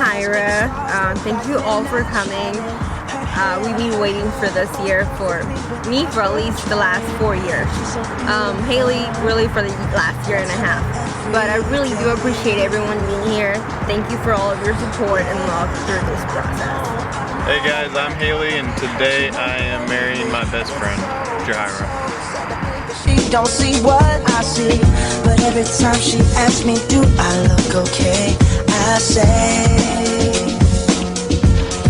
Jaharia. Thank you all for coming. We've been waiting for this year for me for at least the last 4 years. Haley really for the last year and a half. But I really do appreciate everyone being here. Thank you for all of your support and love through this process. Hey guys, I'm Haley and today I am marrying my best friend, Jaharia. She don't see what I see, but every time she asks me, do I look okay? I say,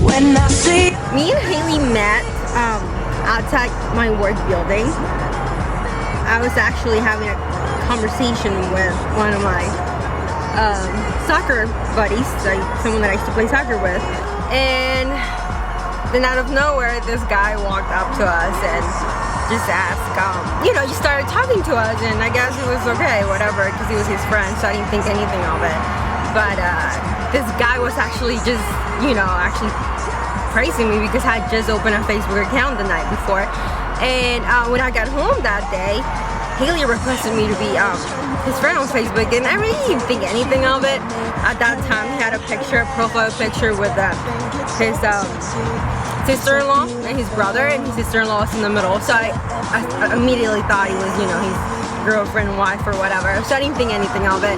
when I see. Me and Haley met outside my work building. I was actually having a conversation with one of my soccer buddies, like someone that I used to play soccer with, and then out of nowhere, this guy walked up to us and just asked, you know, he started talking to us, and I guess it was okay, whatever, because he was his friend, so I didn't think anything of it. But this guy was actually just, you know, actually praising me because I had just opened a Facebook account the night before. And when I got home that day, Haley requested me to be his friend on Facebook, and I really didn't think anything of it. At that time, he had a picture, a profile picture with his sister-in-law and his brother, and his sister-in-law was in the middle. So I immediately thought he was, you know, his girlfriend, wife, or whatever. So I didn't think anything of it.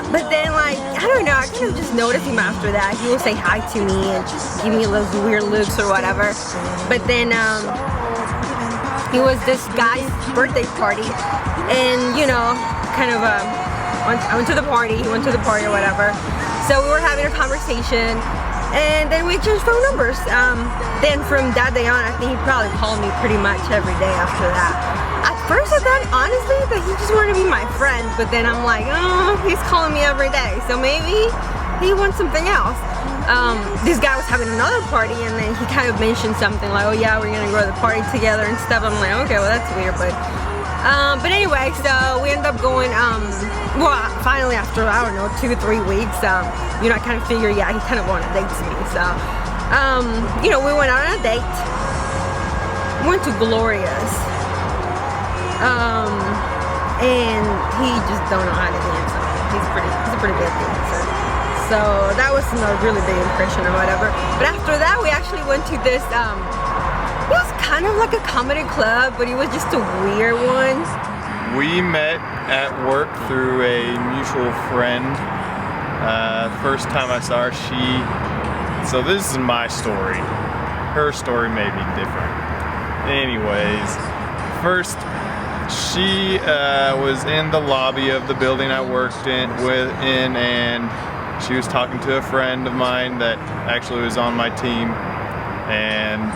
But then, like, I don't know, I kind of just noticed him after that. He would say hi to me and give me those weird looks or whatever. But then it was this guy's birthday party, and you know, kind of I went to the party, he went to the party or whatever. So we were having a conversation, and then we exchanged phone numbers. Then from that day on, I think he probably called me pretty much every day after that. At first I thought, honestly, that he just wanted to be my friend, but then I'm like, oh, he's calling me every day, so maybe he wants something else. This guy was having another party, and then he kind of mentioned something like, oh yeah, we're gonna go to the party together and stuff. I'm like, okay, well that's weird, but anyway, so we ended up going, well, finally after, I don't know, 2 or 3 weeks, you know, I kind of figured, yeah, he kind of wanted to date me, so, you know, we went out on a date, went to Gloria's, and he just don't know how to dance. He's a pretty bad dancer. So that was a really big impression or whatever. But after that, we actually went to this, it was kind of like a comedy club, but it was just a weird one. We met at work through a mutual friend. First time I saw her, so this is my story. Her story may be different. Anyways, first, she was in the lobby of the building I worked in, and she was talking to a friend of mine that actually was on my team, and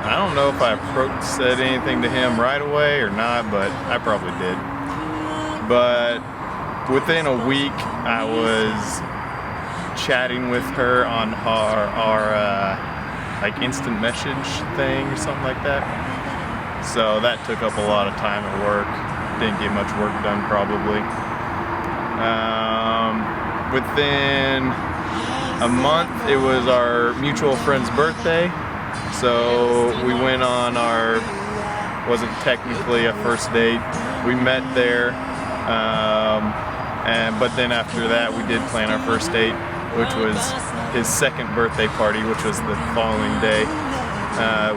I don't know if I said anything to him right away or not, but I probably did. But within a week, I was chatting with her on our like instant message thing or something like that. So that took up a lot of time at work. Didn't get much work done probably. Within a month, it was our mutual friend's birthday. So we went on our, wasn't technically a first date. We met there, but then after that we did plan our first date, which was his second birthday party, which was the following day.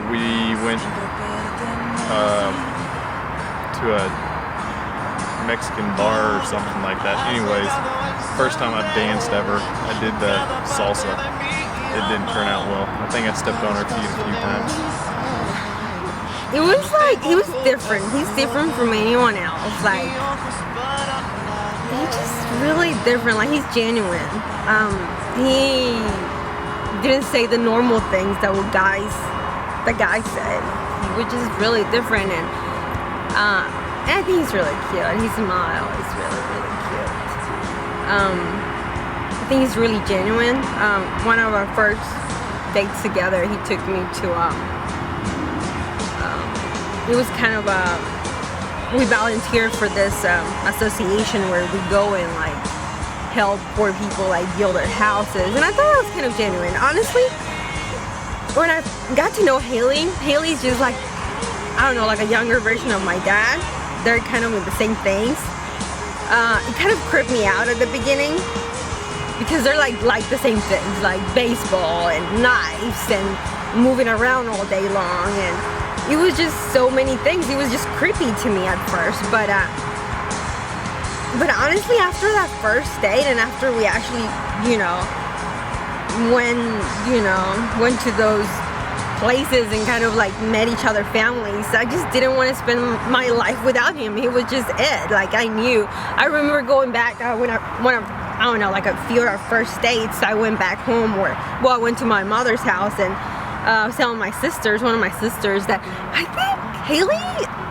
We went to a Mexican bar or something like that. Anyways, first time I've danced ever. I did the salsa. It didn't turn out well. I think I stepped on her feet a few times. It was like, he was different. He's different from anyone else. Like, he's just really different. Like, he's genuine. He didn't say the normal things that the guys said. He was just really different, and I think he's really cute. His smile is really, really cute. I think he's really genuine. One of our first dates together, he took me to, it was kind of we volunteered for this association where we go and like help poor people like build their houses, and I thought that was kind of genuine. Honestly, when I got to know Haley's just like, I don't know, like a younger version of my dad. They're kind of with the same things. It kind of creeped me out at the beginning, because they're like the same things, like baseball and knives and moving around all day long, and it was just so many things. It was just creepy to me at first, but honestly, after that first date and after we actually, went to those places and kind of like met each other families, I just didn't want to spend my life without him. He was just it. Like I remember going back when I don't know, like a few of our first dates, I went back home, I went to my mother's house, and I was telling one of my sisters, that I think Haley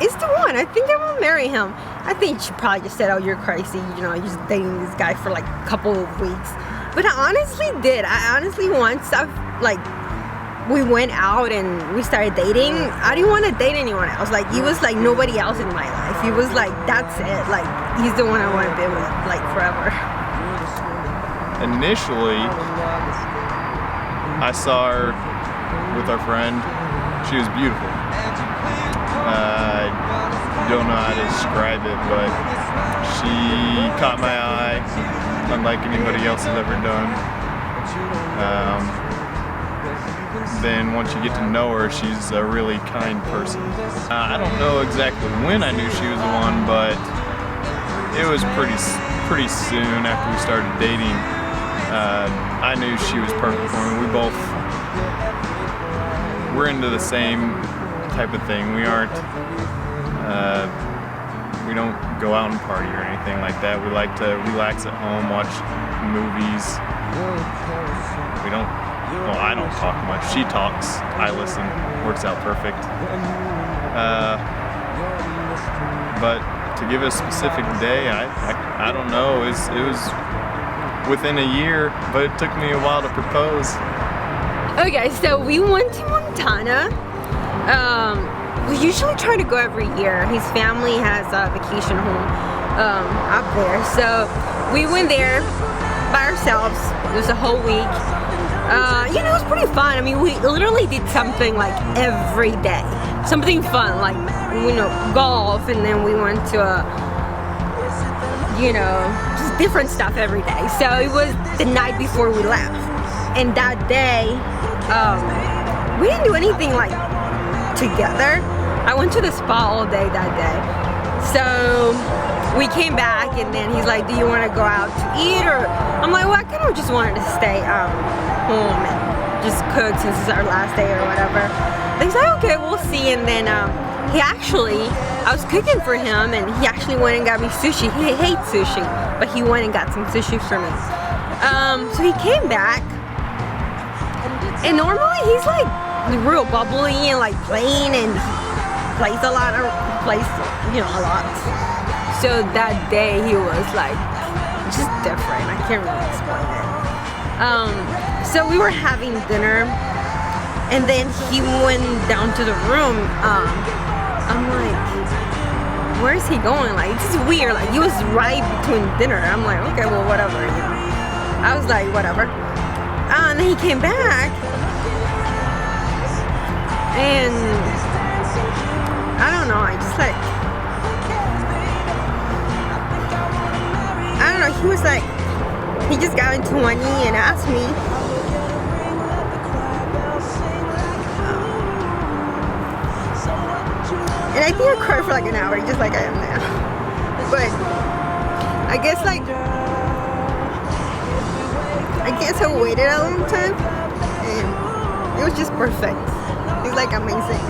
is the one. I think I'm gonna marry him. I think she probably just said, oh, you're crazy, you're just dating this guy for like a couple of weeks. But I honestly did. Once we went out and we started dating, I didn't want to date anyone else. Like, he was like nobody else in my life. He was like, that's it. Like, he's the one I want to be with, like, forever. Initially, I saw her with our friend. She was beautiful. I don't know how to describe it, but she caught my eye, unlike anybody else has ever done. Then once you get to know her, she's a really kind person. I don't know exactly when I knew she was the one, but it was pretty soon after we started dating. I knew she was perfect for me. We're into the same type of thing. We don't go out and party or anything like that. We like to relax at home, watch movies. I don't talk much. She talks, I listen. Works out perfect. But to give a specific day, I don't know. It was within a year, but it took me a while to propose. Okay, so we went to Montana. We usually try to go every year. His family has a vacation home up there, so we went there by ourselves. It was a whole week. It was pretty fun. I mean, we literally did something like every day. Something fun, like, golf, and then we went to just different stuff every day. So it was the night before we left. And that day, we didn't do anything like together. I went to the spa all day that day. So we came back, and then he's like, do you want to go out to eat? Or I'm like, well, I kind of just wanted to stay home and just cook since it's our last day or whatever. And he's like, okay, we'll see. And then I was cooking for him, and he actually went and got me sushi. He hates sushi, but he went and got some sushi for me. So he came back, and normally he's like real bubbly and like playing, and he plays a lot. So that day he was like just different. I can't really explain it. So we were having dinner, and then he went down to the room. I'm like, where is he going? Like, this is weird. Like, he was right between dinner. I'm like, okay, well, whatever. I was like, whatever. And then he came back, and I don't know. He was like, he just got into one knee and asked me, and I think I cried for like an hour, just like I am now. But I guess I waited a long time, and it was just perfect. He's like amazing.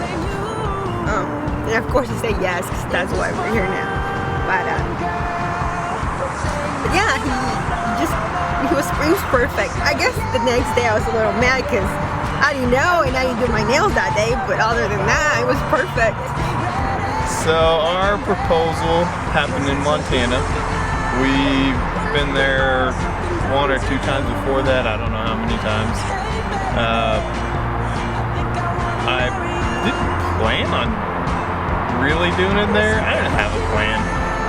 And of course he said yes, because that's why we're here now. But yeah, he was perfect. I guess the next day I was a little mad because I didn't know and I didn't do my nails that day, but other than that, it was perfect. So our proposal happened in Montana. We've been there 1 or 2 times before that. I don't know how many times. I didn't plan on really doing it there. I didn't have a plan.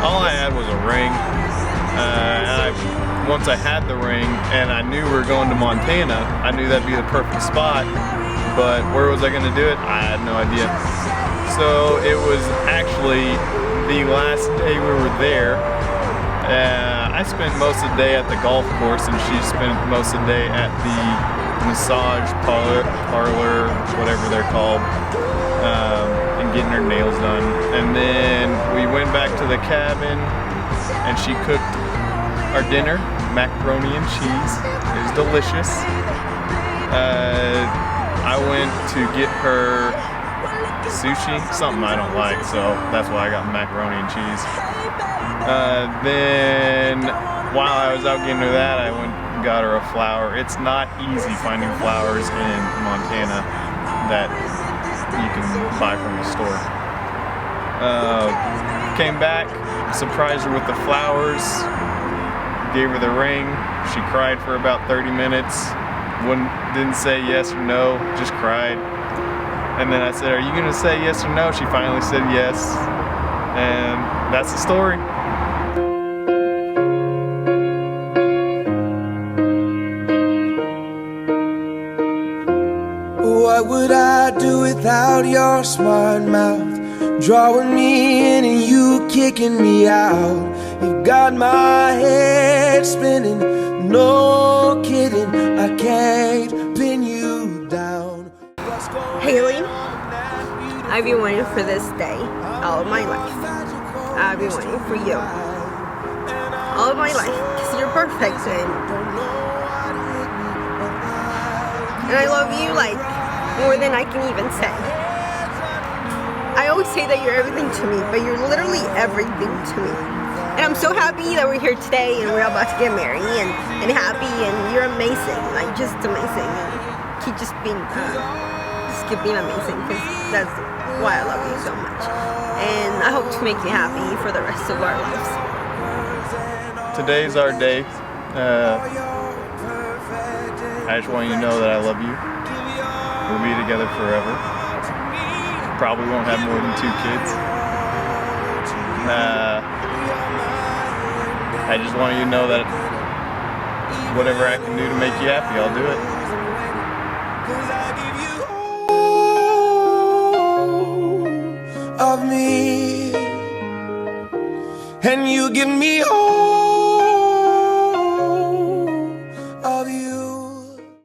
All I had was a ring. Once I had the ring and I knew we were going to Montana, I knew that'd be the perfect spot, but where was I going to do it? I had no idea. So it was actually the last day we were there, I spent most of the day at the golf course, and she spent most of the day at the massage parlor, whatever they're called, and getting her nails done. And then we went back to the cabin, and she cooked our dinner, macaroni and cheese. It was delicious. I went to get her sushi, something I don't like, so that's why I got macaroni and cheese. Then while I was out getting her that, I went and got her a flower. It's not easy finding flowers in Montana that you can buy from the store. Came back, surprised her with the flowers, gave her the ring. She cried for about 30 minutes. Didn't say yes or no, just cried. And then I said, "Are you gonna say yes or no?" She finally said yes. And that's the story. What would I do without your smart mouth? Drawing me in and you kicking me out. You got my head spinning, no kidding, I can't pin you down. Haley, I've been waiting for this day all of my life. I've been waiting for you all of my life, because you're perfect, and I love you like more than I can even say. I always say that you're everything to me, but you're literally everything to me. And I'm so happy that we're here today and we're about to get married, and happy, and you're amazing, like just amazing. And keep just keep being amazing, because that's why I love you so much. And I hope to make you happy for the rest of our lives. Today's our day. I just want you to know that I love you. We'll be together forever. Probably won't have more than 2 kids. I just want you to know that whatever I can do to make you happy, I'll do it. Of me, and you give me all